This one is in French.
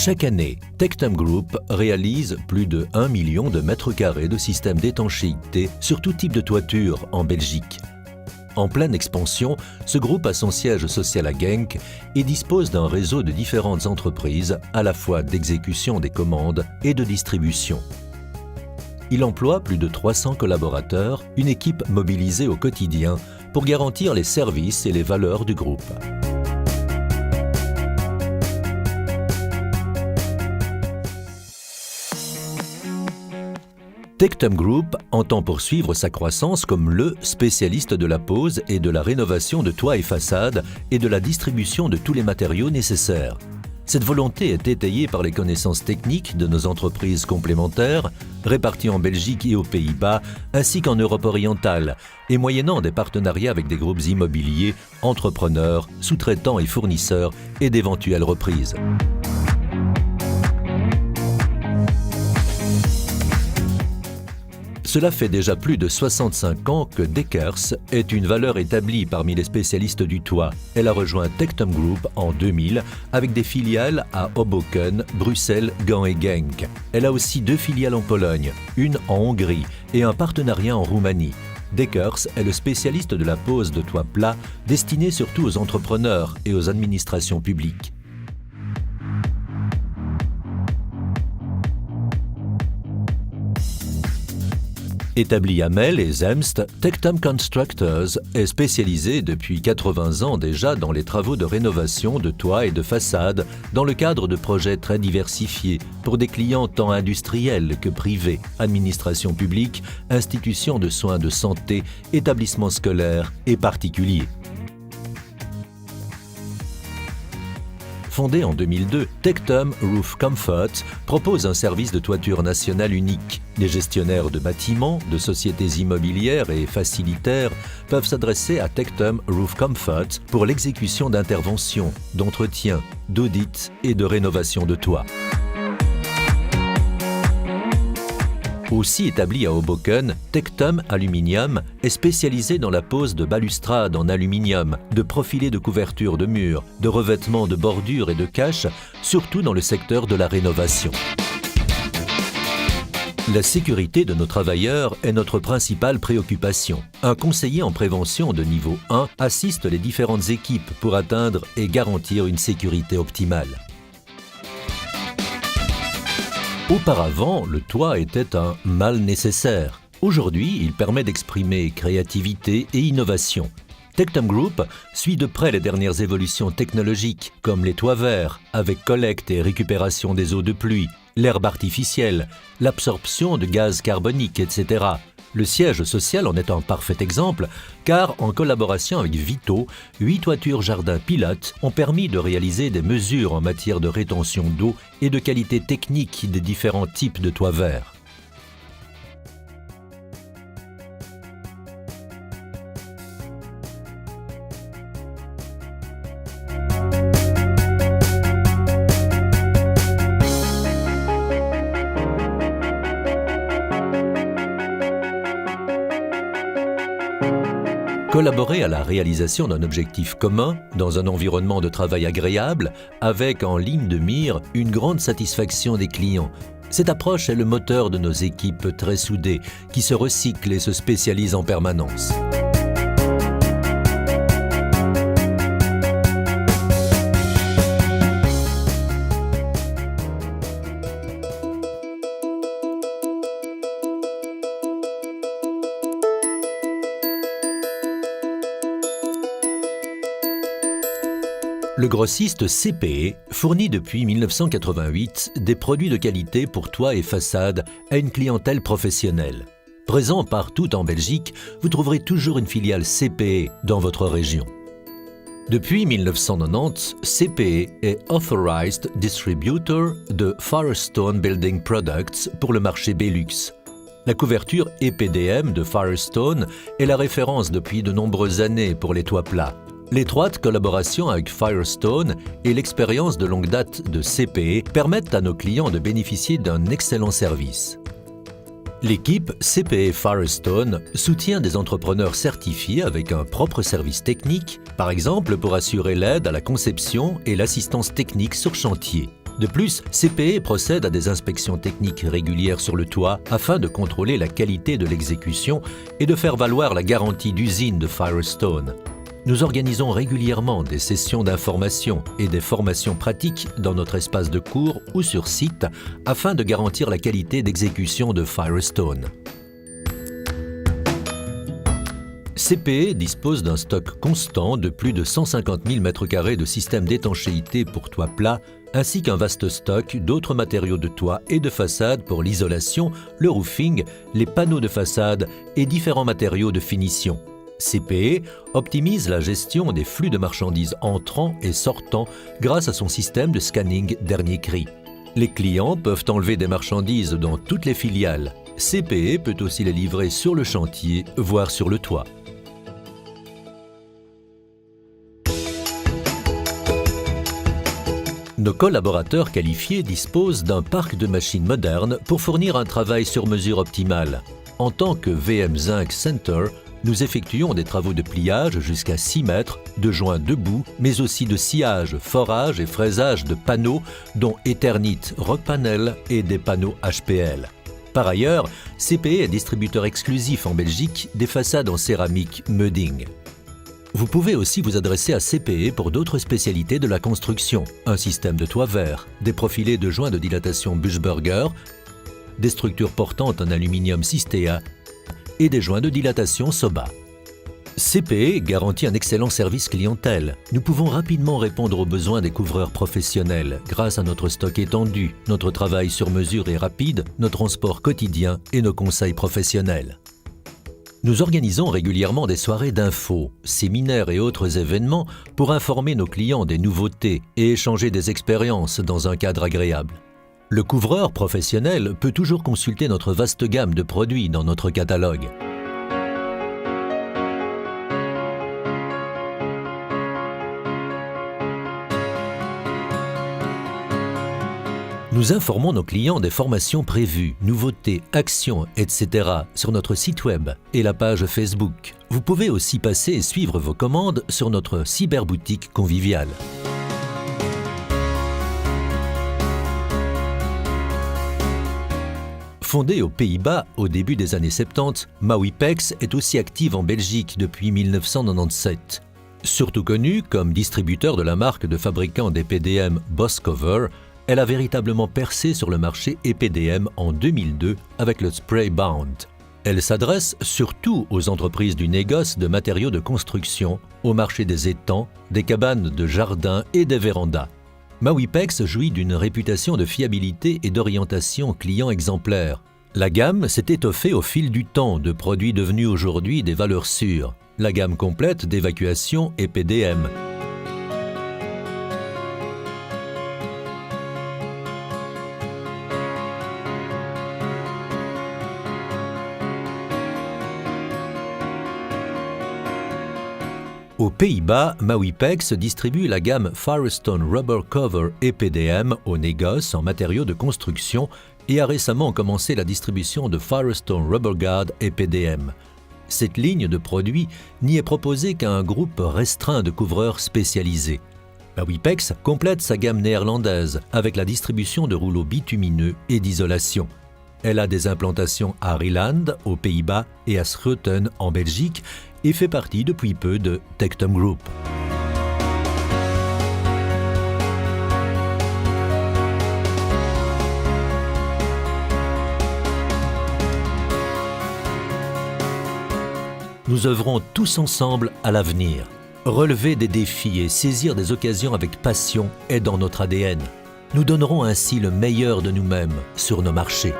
Chaque année, Tectum Group réalise plus de 1 million de mètres carrés de systèmes d'étanchéité sur tout type de toiture en Belgique. En pleine expansion, ce groupe a son siège social à Genk et dispose d'un réseau de différentes entreprises, à la fois d'exécution des commandes et de distribution. Il emploie plus de 300 collaborateurs, une équipe mobilisée au quotidien pour garantir les services et les valeurs du groupe. Tectum Group entend poursuivre sa croissance comme le spécialiste de la pose et de la rénovation de toits et façades et de la distribution de tous les matériaux nécessaires. Cette volonté est étayée par les connaissances techniques de nos entreprises complémentaires, réparties en Belgique et aux Pays-Bas, ainsi qu'en Europe orientale, et moyennant des partenariats avec des groupes immobiliers, entrepreneurs, sous-traitants et fournisseurs, et d'éventuelles reprises. Cela fait déjà plus de 65 ans que Deckers est une valeur établie parmi les spécialistes du toit. Elle a rejoint Tectum Group en 2000 avec des filiales à Hoboken, Bruxelles, Gand et Genk. Elle a aussi 2 filiales en Pologne, une en Hongrie et un partenariat en Roumanie. Deckers est le spécialiste de la pose de toits plats destiné surtout aux entrepreneurs et aux administrations publiques. Établi à Melle et Zemst, Tectum Constructors est spécialisé depuis 80 ans déjà dans les travaux de rénovation de toits et de façades dans le cadre de projets très diversifiés pour des clients tant industriels que privés, administrations publiques, institutions de soins de santé, établissements scolaires et particuliers. Fondé en 2002, Tectum Roof Comfort propose un service de toiture nationale unique. Les gestionnaires de bâtiments, de sociétés immobilières et facilitaires peuvent s'adresser à Tectum Roof Comfort pour l'exécution d'interventions, d'entretien, d'audit et de rénovation de toits. Aussi établi à Hoboken, Tectum Aluminium est spécialisé dans la pose de balustrades en aluminium, de profilés de couverture de murs, de revêtements de bordures et de caches, surtout dans le secteur de la rénovation. La sécurité de nos travailleurs est notre principale préoccupation. Un conseiller en prévention de niveau 1 assiste les différentes équipes pour atteindre et garantir une sécurité optimale. Auparavant, le toit était un mal nécessaire. Aujourd'hui, il permet d'exprimer créativité et innovation. Tectum Group suit de près les dernières évolutions technologiques, comme les toits verts, avec collecte et récupération des eaux de pluie, l'herbe artificielle, l'absorption de gaz carbonique, etc. Le siège social en est un parfait exemple, car en collaboration avec Vito, 8 toitures jardins pilotes ont permis de réaliser des mesures en matière de rétention d'eau et de qualité technique des différents types de toits verts. Collaborer à la réalisation d'un objectif commun, dans un environnement de travail agréable, avec en ligne de mire une grande satisfaction des clients. Cette approche est le moteur de nos équipes très soudées, qui se recyclent et se spécialisent en permanence. Le grossiste CPE fournit depuis 1988 des produits de qualité pour toits et façades à une clientèle professionnelle. Présent partout en Belgique, vous trouverez toujours une filiale CPE dans votre région. Depuis 1990, CPE est Authorized Distributor de Firestone Building Products pour le marché Belux. La couverture EPDM de Firestone est la référence depuis de nombreuses années pour les toits plats. L'étroite collaboration avec Firestone et l'expérience de longue date de CPE permettent à nos clients de bénéficier d'un excellent service. L'équipe CPE Firestone soutient des entrepreneurs certifiés avec un propre service technique, par exemple pour assurer l'aide à la conception et l'assistance technique sur chantier. De plus, CPE procède à des inspections techniques régulières sur le toit afin de contrôler la qualité de l'exécution et de faire valoir la garantie d'usine de Firestone. Nous organisons régulièrement des sessions d'information et des formations pratiques dans notre espace de cours ou sur site afin de garantir la qualité d'exécution de Firestone. CPE dispose d'un stock constant de plus de 150 000 m² de systèmes d'étanchéité pour toit plat, ainsi qu'un vaste stock d'autres matériaux de toit et de façade pour l'isolation, le roofing, les panneaux de façade et différents matériaux de finition. CPE optimise la gestion des flux de marchandises entrant et sortant grâce à son système de scanning dernier cri. Les clients peuvent enlever des marchandises dans toutes les filiales. CPE peut aussi les livrer sur le chantier, voire sur le toit. Nos collaborateurs qualifiés disposent d'un parc de machines modernes pour fournir un travail sur mesure optimal. En tant que VM Zinc Center, nous effectuons des travaux de pliage jusqu'à 6 mètres, de joints debout, mais aussi de sciage, forage et fraisage de panneaux, dont Eternit Rockpanel et des panneaux HPL. Par ailleurs, CPE est distributeur exclusif en Belgique des façades en céramique Meuding. Vous pouvez aussi vous adresser à CPE pour d'autres spécialités de la construction, un système de toit vert, des profilés de joints de dilatation Buschberger, des structures portantes en aluminium Sistea et des joints de dilatation Soba. CPE garantit un excellent service clientèle. Nous pouvons rapidement répondre aux besoins des couvreurs professionnels grâce à notre stock étendu, notre travail sur mesure et rapide, notre transport quotidien et nos conseils professionnels. Nous organisons régulièrement des soirées d'infos, séminaires et autres événements pour informer nos clients des nouveautés et échanger des expériences dans un cadre agréable. Le couvreur professionnel peut toujours consulter notre vaste gamme de produits dans notre catalogue. Nous informons nos clients des formations prévues, nouveautés, actions, etc. sur notre site web et la page Facebook. Vous pouvez aussi passer et suivre vos commandes sur notre cyberboutique conviviale. Fondée aux Pays-Bas au début des années 70, Mawipex est aussi active en Belgique depuis 1997. Surtout connue comme distributeur de la marque de fabricant d'EPDM Boscover, elle a véritablement percé sur le marché EPDM en 2002 avec le Spray Bound. Elle s'adresse surtout aux entreprises du négoce de matériaux de construction, au marché des étangs, des cabanes de jardin et des vérandas. Mawipex jouit d'une réputation de fiabilité et d'orientation client exemplaire. La gamme s'est étoffée au fil du temps de produits devenus aujourd'hui des valeurs sûres. La gamme complète d'évacuation EPDM. Aux Pays-Bas, Mawipex distribue la gamme Firestone Rubber Cover EPDM au négoce en matériaux de construction et a récemment commencé la distribution de Firestone Rubber Guard EPDM. Cette ligne de produits n'y est proposée qu'à un groupe restreint de couvreurs spécialisés. Mawipex complète sa gamme néerlandaise avec la distribution de rouleaux bitumineux et d'isolation. Elle a des implantations à Rieland, aux Pays-Bas et à Schoten, en Belgique, et fait partie depuis peu de Tectum Group. Nous œuvrons tous ensemble à l'avenir. Relever des défis et saisir des occasions avec passion est dans notre ADN. Nous donnerons ainsi le meilleur de nous-mêmes sur nos marchés.